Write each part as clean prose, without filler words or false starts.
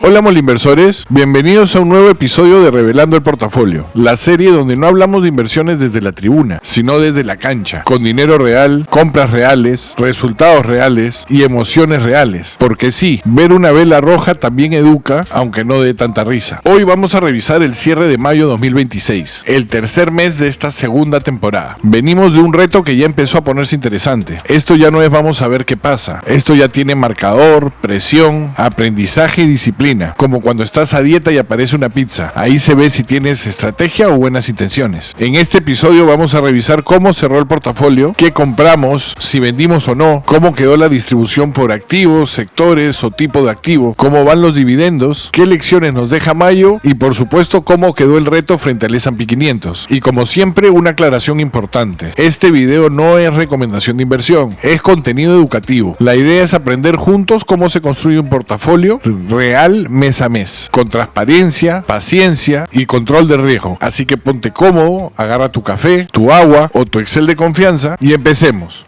Hola Molinversores, bienvenidos a un nuevo episodio de Revelando el Portafolio, la serie donde no hablamos de inversiones desde la tribuna, sino desde la cancha, con dinero real, compras reales, resultados reales y emociones reales. Porque sí, ver una vela roja también educa, aunque no dé tanta risa. Hoy vamos a revisar el cierre de mayo 2026, el tercer mes de esta segunda temporada. Venimos de un reto que ya empezó a ponerse interesante. Esto ya no es vamos a ver qué pasa, esto ya tiene marcador, presión, aprendizaje y disciplina. Como cuando estás a dieta y aparece una pizza. Ahí se ve si tienes estrategia o buenas intenciones. En este episodio vamos a revisar cómo cerró el portafolio, qué compramos, si vendimos o no, cómo quedó la distribución por activos, sectores o tipo de activo, cómo van los dividendos, qué lecciones nos deja mayo y por supuesto cómo quedó el reto frente al S&P 500. Y como siempre, una aclaración importante. Este video no es recomendación de inversión, es contenido educativo. La idea es aprender juntos cómo se construye un portafolio real mes a mes, con transparencia, paciencia y control de riesgo. Así que ponte cómodo, agarra tu café, tu agua o tu Excel de confianza y empecemos.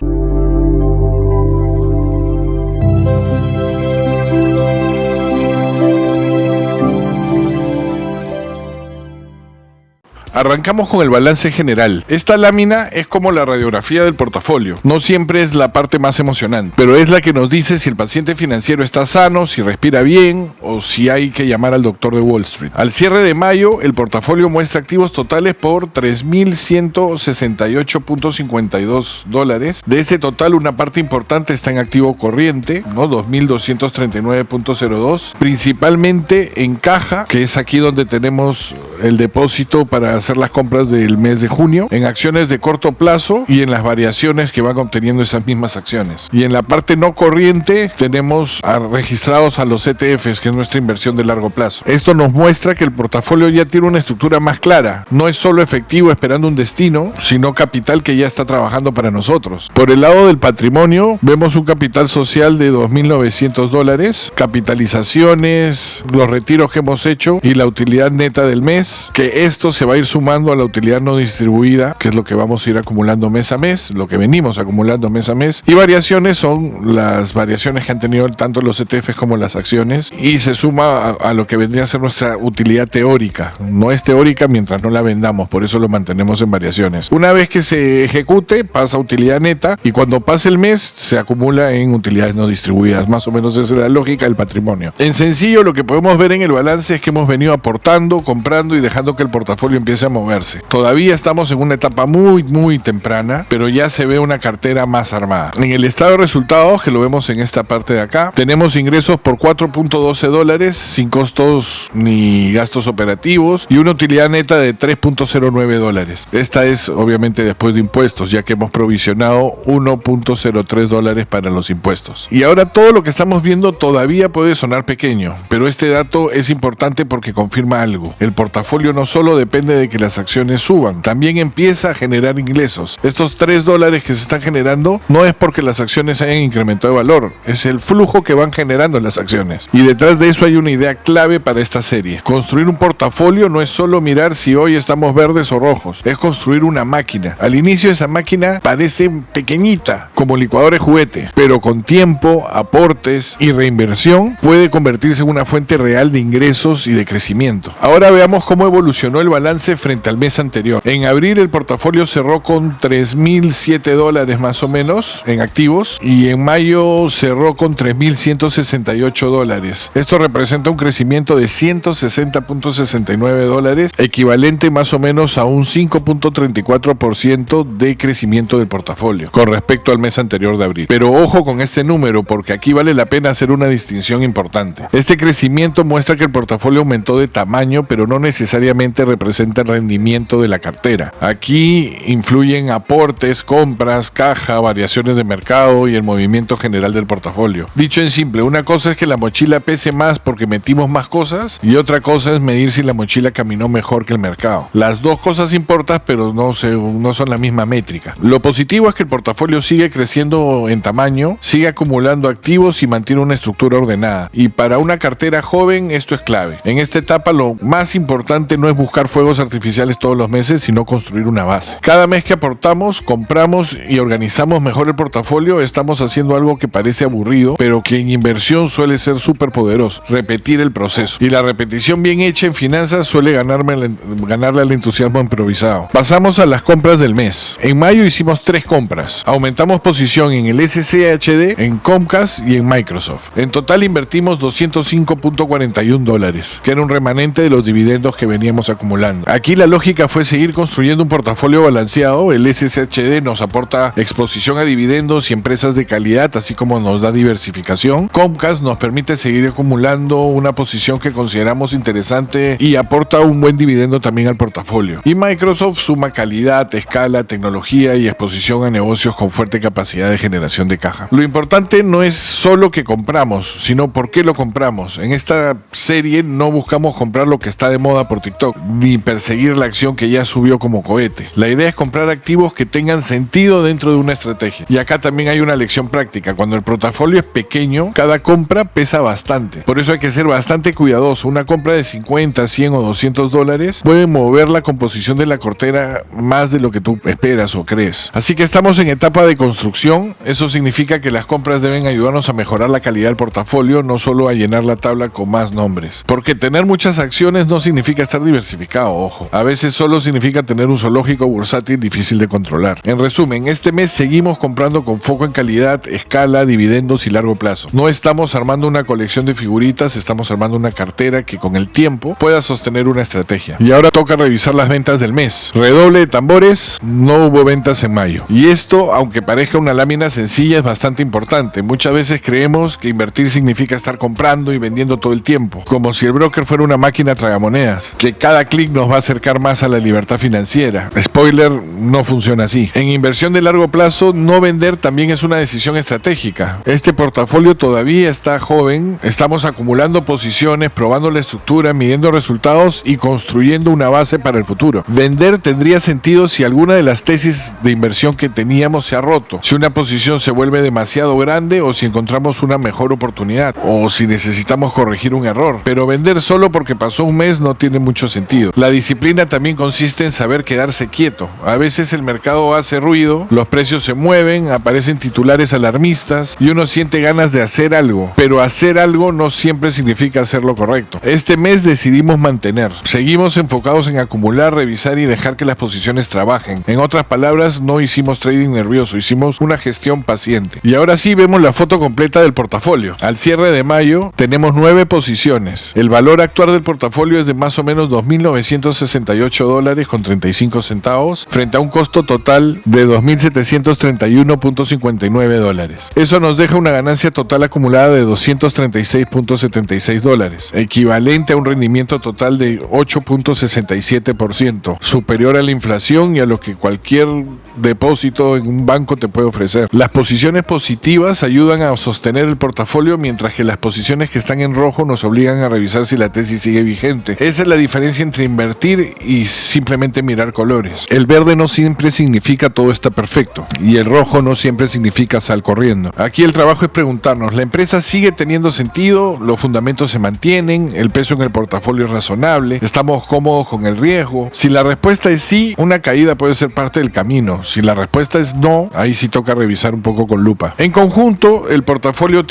Arrancamos con el balance general. Esta lámina es como la radiografía del portafolio. No siempre es la parte más emocionante, pero es la que nos dice si el paciente financiero está sano, si respira bien o si hay que llamar al doctor de Wall Street. Al cierre de mayo, el portafolio muestra activos totales por $3,168.52. De ese total, una parte importante está en activo corriente, ¿no? 2.239.02, principalmente en caja, que es aquí donde tenemos el depósito para hacer las compras del mes de junio, en acciones de corto plazo y en las variaciones que van obteniendo esas mismas acciones. Y en la parte no corriente tenemos registrados a los ETFs, que es nuestra inversión de largo plazo. Esto nos muestra que el portafolio ya tiene una estructura más clara. No es solo efectivo esperando un destino, sino capital que ya está trabajando para nosotros. Por el lado del patrimonio, vemos un capital social de $2.900, capitalizaciones, los retiros que hemos hecho y la utilidad neta del mes, que esto se va a ir sumando a la utilidad no distribuida, que es lo que vamos a ir acumulando mes a mes, lo que venimos acumulando mes a mes, y variaciones son las variaciones que han tenido tanto los ETFs como las acciones, y se suma a lo que vendría a ser nuestra utilidad teórica. No es teórica mientras no la vendamos, por eso lo mantenemos en variaciones. Una vez que se ejecute, pasa a utilidad neta, y cuando pase el mes, se acumula en utilidades no distribuidas. Más o menos esa es la lógica del patrimonio. En sencillo, lo que podemos ver en el balance es que hemos venido aportando, comprando y dejando que el portafolio empiece a moverse. Todavía estamos en una etapa muy temprana, pero ya se ve una cartera más armada. En el estado de resultados, que lo vemos en esta parte de acá, tenemos ingresos por $4.12 sin costos ni gastos operativos y una utilidad neta de $3.09. Esta es obviamente después de impuestos, ya que hemos provisionado $1.03 para los impuestos. Y ahora todo lo que estamos viendo todavía puede sonar pequeño, pero este dato es importante porque confirma algo. El portafolio no solo depende de que las acciones suban, también empieza a generar ingresos. Estos $3 que se están generando no es porque las acciones hayan incrementado de valor, es el flujo que van generando las acciones. Y detrás de eso hay una idea clave para esta serie. Construir un portafolio no es solo mirar si hoy estamos verdes o rojos, es construir una máquina. Al inicio esa máquina parece pequeñita, como licuadora de juguete, pero con tiempo, aportes y reinversión puede convertirse en una fuente real de ingresos y de crecimiento. Ahora veamos cómo evolucionó el balance frente al mes anterior. En abril el portafolio cerró con $3.007 más o menos en activos y en mayo cerró con $3.168. Esto representa un crecimiento de $160.69, equivalente más o menos a un 5.34% de crecimiento del portafolio con respecto al mes anterior de abril. Pero ojo con este número porque aquí vale la pena hacer una distinción importante. Este crecimiento muestra que el portafolio aumentó de tamaño, pero no necesariamente representa el rendimiento de la cartera. Aquí influyen aportes, compras, caja, variaciones de mercado y el movimiento general del portafolio. Dicho en simple, una cosa es que la mochila pese más porque metimos más cosas y otra cosa es medir si la mochila caminó mejor que el mercado. Las dos cosas importan, pero no son la misma métrica. Lo positivo es que el portafolio sigue creciendo en tamaño, sigue acumulando activos y mantiene una estructura ordenada. Y para una cartera joven esto es clave. En esta etapa lo más importante importante no es buscar fuegos artificiales todos los meses, sino construir una base. Cada mes que aportamos, compramos y organizamos mejor el portafolio, estamos haciendo algo que parece aburrido, pero que en inversión suele ser súper poderoso: repetir el proceso. Y la repetición bien hecha en finanzas suele ganarle al entusiasmo improvisado. Pasamos a las compras del mes. En mayo hicimos 3 compras. Aumentamos posición en el SCHD, en Comcast y en Microsoft. En total invertimos $205.41, que era un remanente de los dividendos que veníamos acumulando. Aquí la lógica fue seguir construyendo un portafolio balanceado. El SCHD nos aporta exposición a dividendos y empresas de calidad, así como nos da diversificación. Comcast nos permite seguir acumulando una posición que consideramos interesante y aporta un buen dividendo también al portafolio. Y Microsoft suma calidad, escala, tecnología y exposición a negocios con fuerte capacidad de generación de caja. Lo importante no es solo que compramos, sino por qué lo compramos. En esta serie no buscamos comprar lo que está de moda por TikTok, ni perseguir la acción que ya subió como cohete. La idea es comprar activos que tengan sentido dentro de una estrategia. Y acá también hay una lección práctica. Cuando el portafolio es pequeño, cada compra pesa bastante. Por eso hay que ser bastante cuidadoso. Una compra de 50, 100 o $200 puede mover la composición de la cartera más de lo que tú esperas o crees. Así que estamos en etapa de construcción. Eso significa que las compras deben ayudarnos a mejorar la calidad del portafolio, no solo a llenar la tabla con más nombres. Porque tener muchas acciones no significa estar diversificado, ojo. A veces solo significa tener un zoológico bursátil difícil de controlar. En resumen, este mes seguimos comprando con foco en calidad, escala, dividendos y largo plazo. No estamos armando una colección de figuritas, estamos armando una cartera que con el tiempo pueda sostener una estrategia. Y ahora toca revisar las ventas del mes. Redoble de tambores, no hubo ventas en mayo. Y esto, aunque parezca una lámina sencilla, es bastante importante. Muchas veces creemos que invertir significa estar comprando y vendiendo todo el tiempo, como si el broker fuera una máquina tragamonedas, que cada clic nos va a acercar más a la libertad financiera. Spoiler, no funciona así. En inversión de largo plazo, no vender también es una decisión estratégica. Este portafolio todavía está joven, estamos acumulando posiciones, probando la estructura, midiendo resultados y construyendo una base para el futuro. Vender tendría sentido si alguna de las tesis de inversión que teníamos se ha roto, si una posición se vuelve demasiado grande o si encontramos una mejor oportunidad o si necesitamos corregir un error. Pero vender solo porque pasó un mes no tiene mucho sentido. La disciplina también consiste en saber quedarse quieto. A veces el mercado hace ruido, los precios se mueven, aparecen titulares alarmistas y uno siente ganas de hacer algo, pero hacer algo no siempre significa hacer lo correcto. Este mes decidimos mantener. Seguimos enfocados en acumular, revisar y dejar que las posiciones trabajen. En otras palabras, no hicimos trading nervioso, hicimos una gestión paciente. Y ahora sí vemos la foto completa del portafolio. Al cierre de mayo tenemos 9 posiciones. El valor actual del portafolio es de más o menos $2.968.35 frente a un costo total de $2.731.59. Eso nos deja una ganancia total acumulada de $236.76, equivalente a un rendimiento total de 8.67%, superior a la inflación y a lo que cualquier depósito en un banco te puede ofrecer. Las posiciones positivas ayudan a sostener el portafolio, mientras que las posiciones que están en rojo nos obligan a revisar si la tesis sigue vigente. Esa es la diferencia entre invertir y simplemente mirar colores. El verde no siempre significa todo está perfecto y el rojo no siempre significa sal corriendo. Aquí el trabajo es preguntarnos, ¿la empresa sigue teniendo sentido? ¿Los fundamentos se mantienen? ¿El peso en el portafolio es razonable? ¿Estamos cómodos con el riesgo? Si la respuesta es sí, una caída puede ser parte del camino. Si la respuesta es no, ahí sí toca revisar un poco con lupa. En conjunto, el portafolio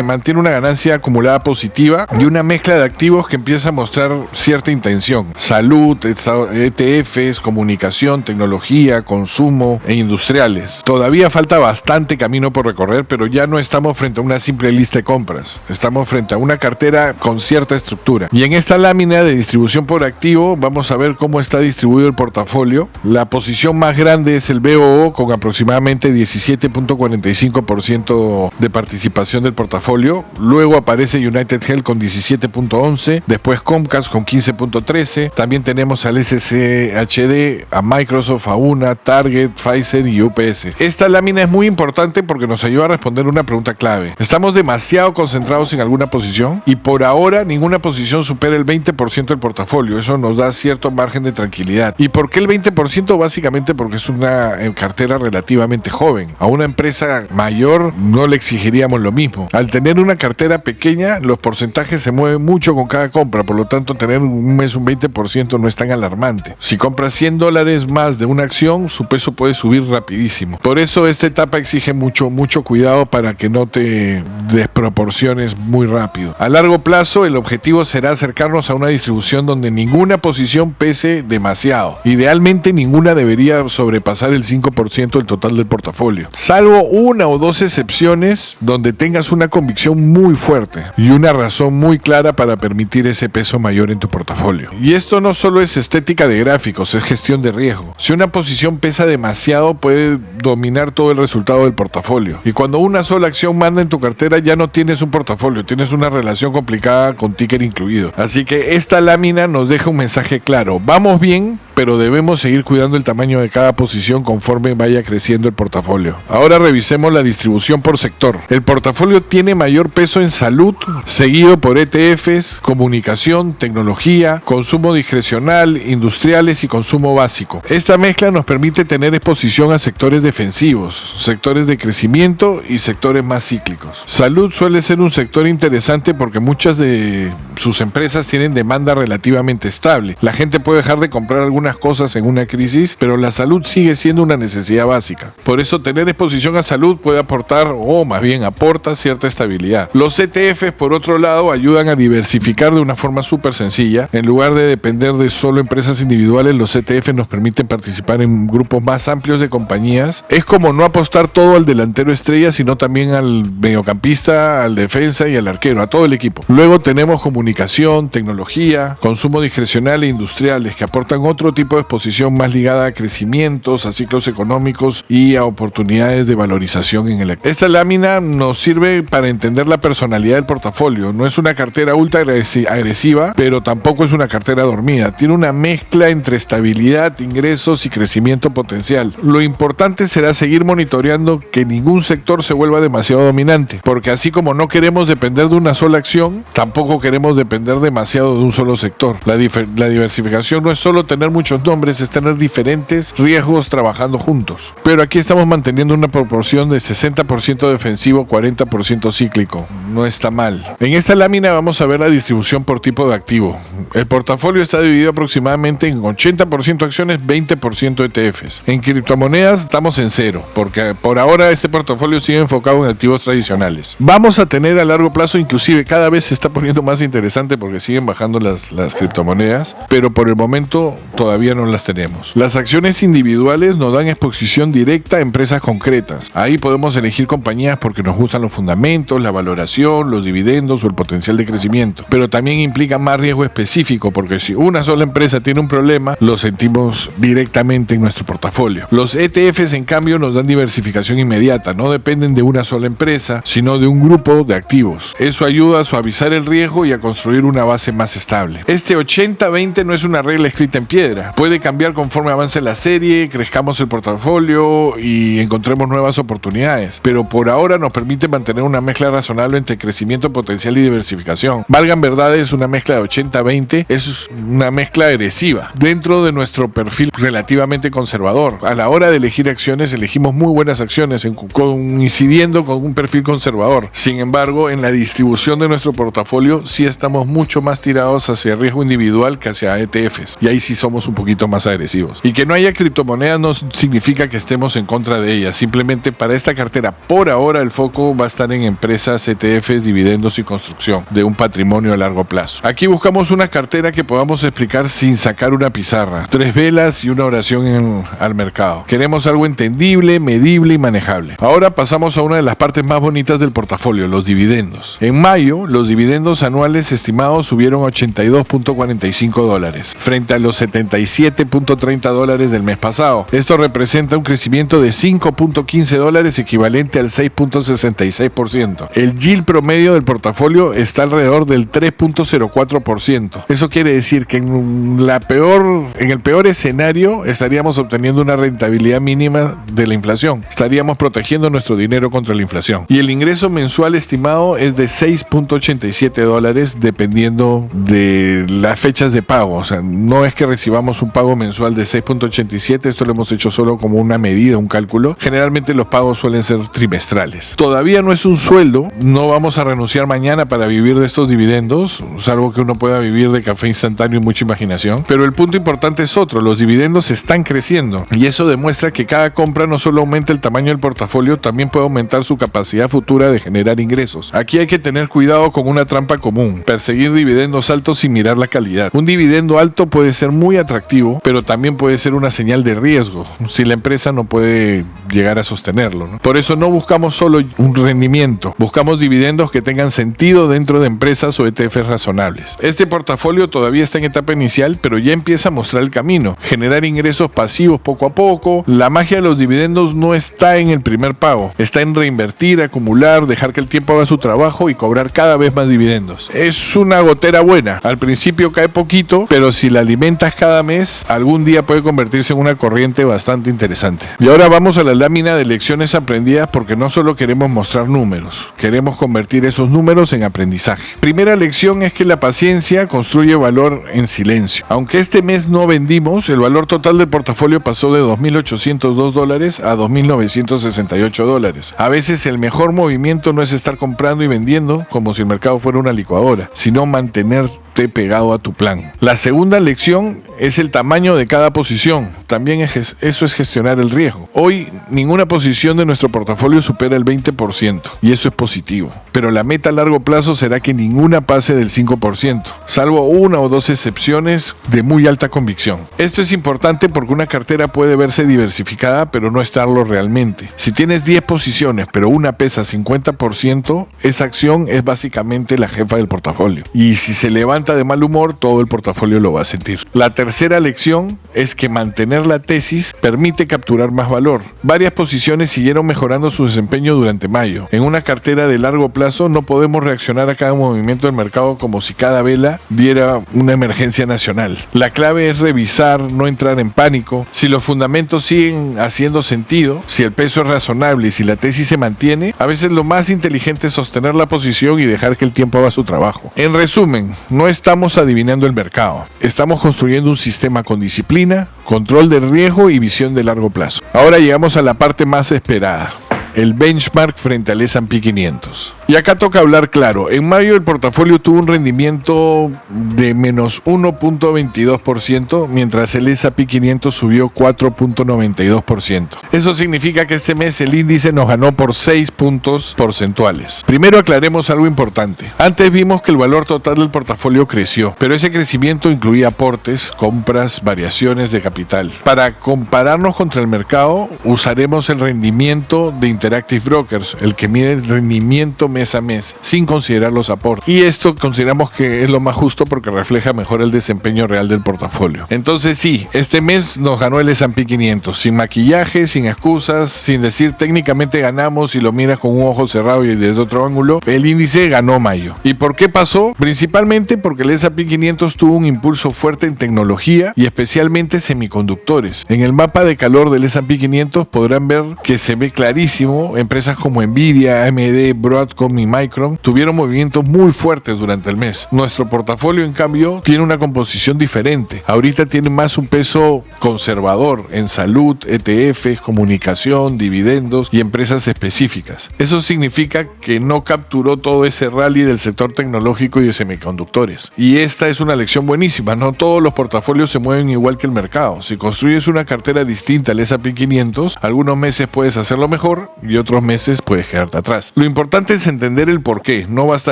mantiene una ganancia acumulada positiva y una mezcla de activos que empieza a mostrar cierta intención. Salud, ETFs, comunicación, tecnología, consumo e industriales. Todavía falta bastante camino por recorrer, pero ya no estamos frente a una simple lista de compras. Estamos frente a una cartera con cierta estructura. Y en esta lámina de distribución por activo vamos a ver cómo está distribuido el portafolio. La posición más grande es el BOO con aproximadamente 17.45% de participación del portafolio. Luego aparece United Health con 17.11%, después Comcast con 15.13%. También tenemos al SCHD, a Microsoft, a UNA, Target, Pfizer y UPS. Esta lámina es muy importante porque nos ayuda a responder una pregunta clave. ¿Estamos demasiado concentrados en alguna posición? Y por ahora ninguna posición supera el 20% del portafolio. Eso nos da cierto margen de tranquilidad. ¿Y por qué el 20%? Básicamente porque es una cartera relativamente joven. A una empresa mayor no le exigiríamos lo mismo. Al tener una cartera pequeña, los porcentajes se mueven mucho con cada compra, por lo tanto tener un mes un 20% no es tan alarmante. Si compras $100 más de una acción, su peso puede subir rapidísimo. Por eso esta etapa exige mucho cuidado para que no te desproporciones muy rápido. A largo plazo, el objetivo será acercarnos a una distribución donde ninguna posición pese demasiado. Idealmente, ninguna debería sobrepasar el 5% del total del portafolio, salvo una o dos excepciones donde tengas una convicción muy fuerte y una razón muy clara para permitir ese peso mayor en tu portafolio. Y esto no solo es estética de gráficos, es gestión de riesgo. Si una posición pesa demasiado, puede dominar todo el resultado del portafolio. Y cuando una sola acción manda en tu cartera, ya no tienes un portafolio, tienes una relación complicada con ticker incluido. Así que esta lámina nos deja un mensaje claro. Vamos bien, pero debemos seguir cuidando el tamaño de cada posición conforme vaya creciendo el portafolio. Ahora revisemos la distribución por sector. El portafolio tiene mayor peso en salud, seguido por ETFs, comunicación, tecnología, consumo discrecional, industriales y consumo básico. Esta mezcla nos permite tener exposición a sectores defensivos, sectores de crecimiento y sectores más cíclicos. Salud suele ser un sector interesante porque muchas de sus empresas tienen demanda relativamente estable. La gente puede dejar de comprar algunas cosas en una crisis, pero la salud sigue siendo una necesidad básica. Por eso tener exposición a salud puede aportar, o más bien aporta, cierta estabilidad. Los ETFs, por otro lado, ayudan a diversificar de una forma súper sencilla. En lugar de depender de solo empresas individuales, los ETFs nos permiten participar en grupos más amplios de compañías. Es como no apostar todo al delantero estrella, sino también al mediocampista, al defensa y al arquero, a todo el equipo. Luego tenemos comunicación, tecnología, consumo discrecional e industriales, que aportan otro tipo de exposición más ligada a crecimientos, a ciclos económicos y a oportunidades de valorización en el activo. Esta lámina nos sirve para entender la personalidad del portafolio. No es una cartera ultra agresiva, pero tampoco es una cartera dormida. Tiene una mezcla entre estabilidad, ingresos y crecimiento potencial. Lo importante será seguir monitoreando que ningún sector se vuelva demasiado dominante, porque así como no queremos depender de una sola acción, tampoco queremos depender demasiado de un solo sector. La diversificación no es solo tener muchos nombres, es tener diferentes riesgos trabajando juntos. Pero aquí estamos manteniendo una proporción de 60% defensivo, 40% cíclico. No está mal. En esta lámina vamos a ver la distribución por tipo de activo. El portafolio está dividido aproximadamente en 80% acciones, 20% ETFs. En criptomonedas estamos en cero, porque por ahora este portafolio sigue enfocado en activos tradicionales. Vamos a tener a largo plazo, inclusive cada vez se está poniendo más interesante porque siguen bajando las criptomonedas, pero por el momento todavía no las tenemos. Las acciones individuales nos dan exposición directa a empresas concretas. Ahí podemos elegir compañías porque nos gustan los fundamentos, la valoración, los dividendos o el potencial de crecimiento. Pero también implica más riesgo específico porque si una sola empresa tiene un problema, lo sentimos directamente en nuestro portafolio. Los ETFs, en cambio, nos dan diversificación inmediata. No dependen de una sola empresa, sino de un grupo de activos. Eso ayuda a suavizar el riesgo y a construir una base más estable. Este 80-20 no es una regla escrita en piedra. Puede cambiar conforme avance la serie, crezcamos el portafolio y encontremos nuevas oportunidades. Pero por ahora nos permite mantener una mezcla razonable entre crecimiento potencial y diversificación. Valgan verdades, una mezcla de 80-20 es una mezcla agresiva dentro de nuestro perfil relativamente conservador. A la hora de elegir acciones, elegimos muy buenas acciones coincidiendo con un perfil conservador. Sin embargo, en la distribución de nuestro portafolio sí estamos mucho más tirados hacia riesgo individual que hacia ETFs. Y ahí sí somos un poquito más agresivos. Y que no haya criptomonedas no significa que estemos en contra de ellas. Simplemente para esta cartera, por ahora, el foco va a estar en empresas, ETFs, dividendos y construcción de un patrimonio a largo plazo. Aquí buscamos una cartera que podamos explicar sin sacar una pizarra. 3 velas y una oración al mercado. Queremos algo entendible, medible y manejable. Ahora pasamos a una de las partes más bonitas del portafolio, los dividendos. En mayo, los dividendos anuales estimados subieron a $82.45 frente a los $77.30 del mes pasado. Esto representa un crecimiento de $5.15 equivalente al 6.66%. El yield promedio del portafolio está alrededor del 3.04%. Eso quiere decir que en el peor escenario estaríamos obteniendo una rentabilidad mínima de la inflación. Estaríamos protegiendo nuestro dinero contra la inflación. Y el ingreso mensual estimado es de $6.87 dependiendo de las fechas de pago. O sea, no es que recibamos hagamos un pago mensual de 6.87, esto lo hemos hecho solo como una medida, un cálculo. Generalmente los pagos suelen ser trimestrales. Todavía no es un sueldo, no vamos a renunciar mañana para vivir de estos dividendos, salvo que uno pueda vivir de café instantáneo y mucha imaginación. Pero el punto importante es otro, los dividendos están creciendo y eso demuestra que cada compra no solo aumenta el tamaño del portafolio, también puede aumentar su capacidad futura de generar ingresos. Aquí hay que tener cuidado con una trampa común, perseguir dividendos altos sin mirar la calidad. Un dividendo alto puede ser muy atractivo, pero también puede ser una señal de riesgo si la empresa no puede llegar a sostenerlo, ¿no? Por eso no buscamos solo un rendimiento, buscamos dividendos que tengan sentido dentro de empresas o ETFs razonables. Este portafolio todavía está en etapa inicial, pero ya empieza a mostrar el camino, generar ingresos pasivos poco a poco. La magia de los dividendos no está en el primer pago, está en reinvertir, acumular, dejar que el tiempo haga su trabajo y cobrar cada vez más dividendos. Es una gotera buena, al principio cae poquito, pero si la alimentas cada mes, algún día puede convertirse en una corriente bastante interesante. Y ahora vamos a la lámina de lecciones aprendidas, porque no solo queremos mostrar números, queremos convertir esos números en aprendizaje. Primera lección es que la paciencia construye valor en silencio. Aunque este mes no vendimos, el valor total del portafolio pasó de $2.802 a $2.968. A veces el mejor movimiento no es estar comprando y vendiendo como si el mercado fuera una licuadora, sino mantenerte pegado a tu plan. La segunda lección es el tamaño de cada posición. También eso es gestionar el riesgo. Hoy ninguna posición de nuestro portafolio supera el 20% y eso es positivo. Pero la meta a largo plazo será que ninguna pase del 5%, salvo una o dos excepciones de muy alta convicción. Esto es importante porque una cartera puede verse diversificada pero no estarlo realmente. Si tienes 10 posiciones pero una pesa 50%, esa acción es básicamente la jefa del portafolio. Y si se levanta de mal humor, todo el portafolio lo va a sentir. La tercera lección es que mantener la tesis permite capturar más valor. Varias posiciones siguieron mejorando su desempeño durante mayo. En una cartera de largo plazo no podemos reaccionar a cada movimiento del mercado como si cada vela diera una emergencia nacional. La clave es revisar, no entrar en pánico. Si los fundamentos siguen haciendo sentido, si el peso es razonable y si la tesis se mantiene, a veces lo más inteligente es sostener la posición y dejar que el tiempo haga su trabajo. En resumen, no estamos adivinando el mercado. Estamos construyendo un sistema con disciplina, control del riesgo y visión de largo plazo. Ahora llegamos a la parte más esperada: el benchmark frente al S&P 500. Y acá toca hablar claro. En mayo el portafolio tuvo un rendimiento de menos 1.22%, mientras el S&P 500 subió 4.92%. Eso significa que este mes el índice nos ganó por 6 puntos porcentuales. Primero aclaremos algo importante. Antes vimos que el valor total del portafolio creció, pero ese crecimiento incluía aportes, compras, variaciones de capital. Para compararnos contra el mercado, usaremos el rendimiento de Interactive Brokers, el que mide el rendimiento mes a mes, sin considerar los aportes. Y esto consideramos que es lo más justo porque refleja mejor el desempeño real del portafolio. Entonces sí, este mes nos ganó el S&P 500, sin maquillaje, sin excusas, sin decir técnicamente ganamos y lo miras con un ojo cerrado y desde otro ángulo. El índice ganó mayo. ¿Y por qué pasó? Principalmente porque el S&P 500 tuvo un impulso fuerte en tecnología y especialmente semiconductores. En el mapa de calor del S&P 500 podrán ver que se ve clarísimo. Empresas como Nvidia, AMD, Broadcom y Micron tuvieron movimientos muy fuertes durante el mes. Nuestro portafolio, en cambio, tiene una composición diferente. Ahorita tiene más un peso conservador en salud, ETFs, comunicación, dividendos y empresas específicas. Eso significa que no capturó todo ese rally del sector tecnológico y de semiconductores. Y esta es una lección buenísima. No todos los portafolios se mueven igual que el mercado. Si construyes una cartera distinta al S&P 500, algunos meses puedes hacerlo mejor y otros meses puedes quedarte atrás. Lo importante es entender el porqué. No basta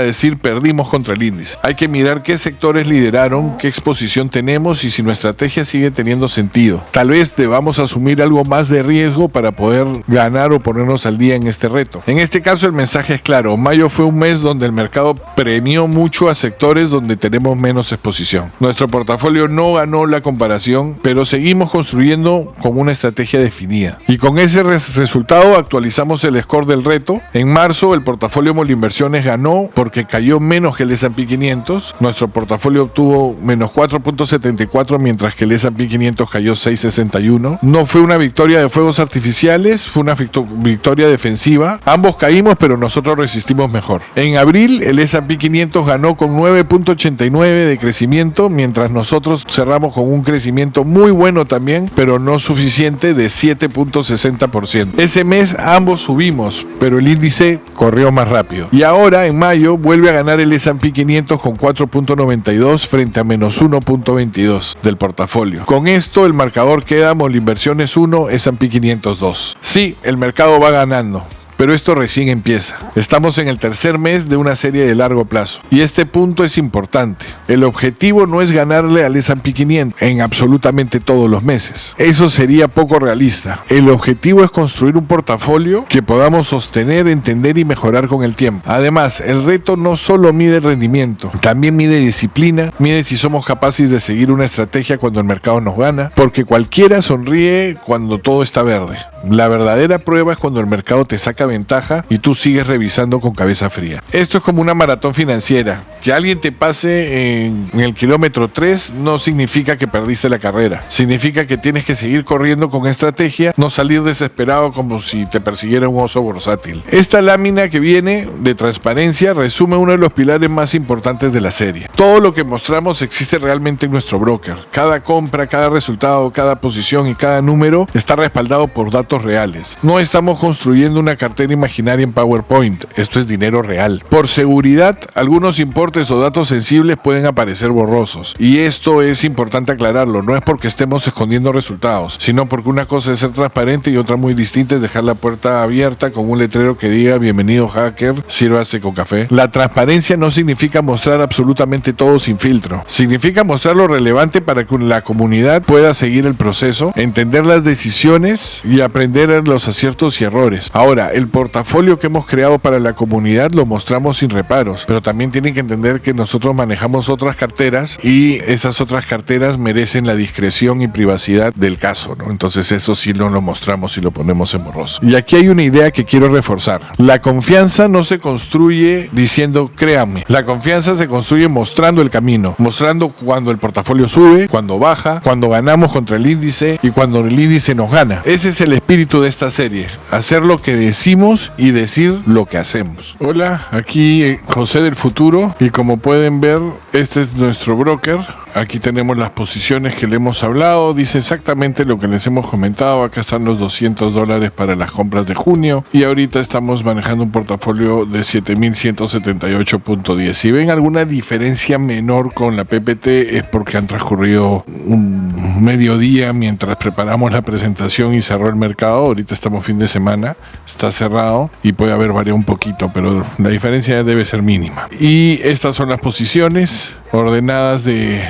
decir perdimos contra el índice. Hay que mirar qué sectores lideraron, qué exposición tenemos y si nuestra estrategia sigue teniendo sentido. Tal vez debamos asumir algo más de riesgo para poder ganar o ponernos al día en este reto. En este caso el mensaje es claro. Mayo fue un mes donde el mercado premió mucho a sectores donde tenemos menos exposición. Nuestro portafolio no ganó la comparación, pero seguimos construyendo con una estrategia definida. Y con ese resultado actualizamos el score del reto. En marzo el portafolio Mol Inversiones ganó porque cayó menos que el S&P 500. Nuestro portafolio obtuvo menos 4.74, mientras que el S&P 500 cayó 6.61. No fue una victoria de fuegos artificiales, fue una victoria defensiva. Ambos caímos, pero nosotros resistimos mejor. En abril, el S&P 500 ganó con 9.89 de crecimiento, mientras nosotros cerramos con un crecimiento muy bueno también, pero no suficiente, de 7.60%. Ese mes ambos subimos, pero el índice corrió más rápido. Y ahora, en mayo, vuelve a ganar el S&P 500 con 4.92 frente a menos 1.22 del portafolio. Con esto, el marcador queda Mol Inversiones 1, S&P 500 2. Sí, el mercado va ganando, pero esto recién empieza. Estamos en el tercer mes de una serie de largo plazo. Y este punto es importante. El objetivo no es ganarle al S&P 500 en absolutamente todos los meses. Eso sería poco realista. El objetivo es construir un portafolio que podamos sostener, entender y mejorar con el tiempo. Además, el reto no solo mide el rendimiento, también mide disciplina, mide si somos capaces de seguir una estrategia cuando el mercado nos gana, porque cualquiera sonríe cuando todo está verde. La verdadera prueba es cuando el mercado te saca ventaja y tú sigues revisando con cabeza fría. Esto es como una maratón financiera. Que alguien te pase en el kilómetro 3 no significa que perdiste la carrera. Significa que tienes que seguir corriendo con estrategia, no salir desesperado como si te persiguiera un oso bursátil. Esta lámina que viene de transparencia resume uno de los pilares más importantes de la serie. Todo lo que mostramos existe realmente en nuestro broker. Cada compra, cada resultado, cada posición y cada número está respaldado por datos reales. No estamos construyendo una cartera imaginaria en PowerPoint. Esto es dinero real. Por seguridad, algunos importes o datos sensibles pueden aparecer borrosos. Y esto es importante aclararlo. No es porque estemos escondiendo resultados, sino porque una cosa es ser transparente y otra muy distinta es dejar la puerta abierta con un letrero que diga bienvenido hacker, sírvase con café. La transparencia no significa mostrar absolutamente todo sin filtro. Significa mostrar lo relevante para que la comunidad pueda seguir el proceso, entender las decisiones y aprender los aciertos y errores. Ahora, el portafolio que hemos creado para la comunidad lo mostramos sin reparos, pero también tienen que entender que nosotros manejamos otras carteras y esas otras carteras merecen la discreción y privacidad del caso, ¿no? Entonces eso sí no lo mostramos y lo ponemos en borroso. Y aquí hay una idea que quiero reforzar. La confianza no se construye diciendo créame. La confianza se construye mostrando el camino, mostrando cuando el portafolio sube, cuando baja, cuando ganamos contra el índice y cuando el índice nos gana. Ese es el espíritu de esta serie, hacer lo que decimos y decir lo que hacemos. Hola, aquí José del futuro y como pueden ver, este es nuestro broker. Aquí tenemos las posiciones que le hemos hablado, dice exactamente lo que les hemos comentado. Acá están los $200 para las compras de junio y ahorita estamos manejando un portafolio de 7.178.10. Si ven alguna diferencia menor con la PPT es porque han transcurrido un mediodía mientras preparamos la presentación y cerró el mercado. Ahorita estamos fin de semana, está cerrado y puede haber variado un poquito, pero la diferencia debe ser mínima. Y estas son las posiciones ordenadas de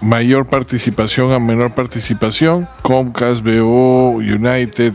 mayor participación a menor participación: Comcast, BO, United,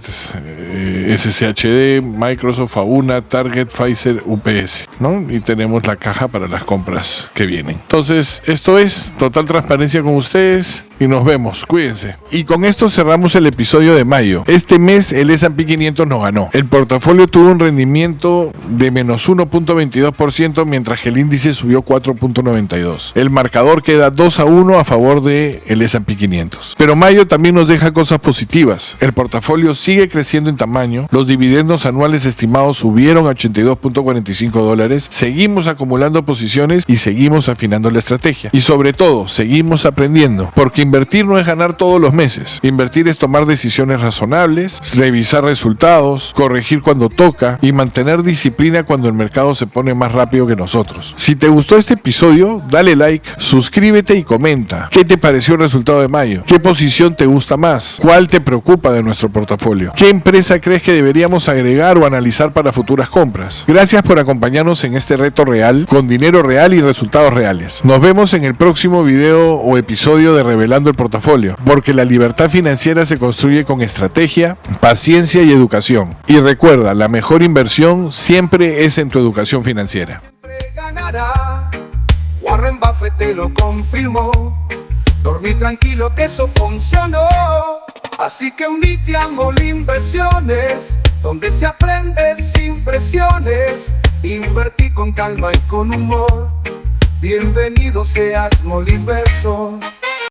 SCHD, Microsoft, Auna, Target, Pfizer, UPS, ¿no? Y tenemos la caja para las compras que vienen. Entonces, esto es total transparencia con ustedes y nos vemos. Cuídense. Y con esto cerramos el episodio de mayo. Este mes el S&P 500 nos ganó. El portafolio tuvo un rendimiento de menos 1.22%, mientras que el índice subió 4.92%. El marcador queda 2-1 a favor del S&P 500. Pero mayo también nos deja cosas positivas. El portafolio sigue creciendo en tamaño, los dividendos anuales estimados subieron a $82.45, seguimos acumulando posiciones y seguimos afinando la estrategia. Y sobre todo, seguimos aprendiendo, porque invertir no es ganar todos los meses. Invertir es tomar decisiones razonables, revisar resultados, corregir cuando toca y mantener disciplina cuando el mercado se pone más rápido que nosotros. Si te gustó este episodio, dale like, suscríbete y comenta. ¿Qué te pareció el resultado de mayo? ¿Qué posición te gusta más? ¿Cuál te preocupa de nuestro portafolio? ¿Qué empresa crees que deberíamos agregar o analizar para futuras compras? Gracias por acompañarnos en este reto real, con dinero real y resultados reales. Nos vemos en el próximo video o episodio de Revelando el Portafolio, porque la libertad financiera se construye con estrategia, paciencia y educación. Y recuerda, la mejor inversión siempre es en tu educación financiera. Warren Buffett te lo confirmó. Dormí tranquilo que eso funcionó. Así que unite a Mol Inversiones, donde se aprende sin presiones. Invertí con calma y con humor. Bienvenido seas Molinverso.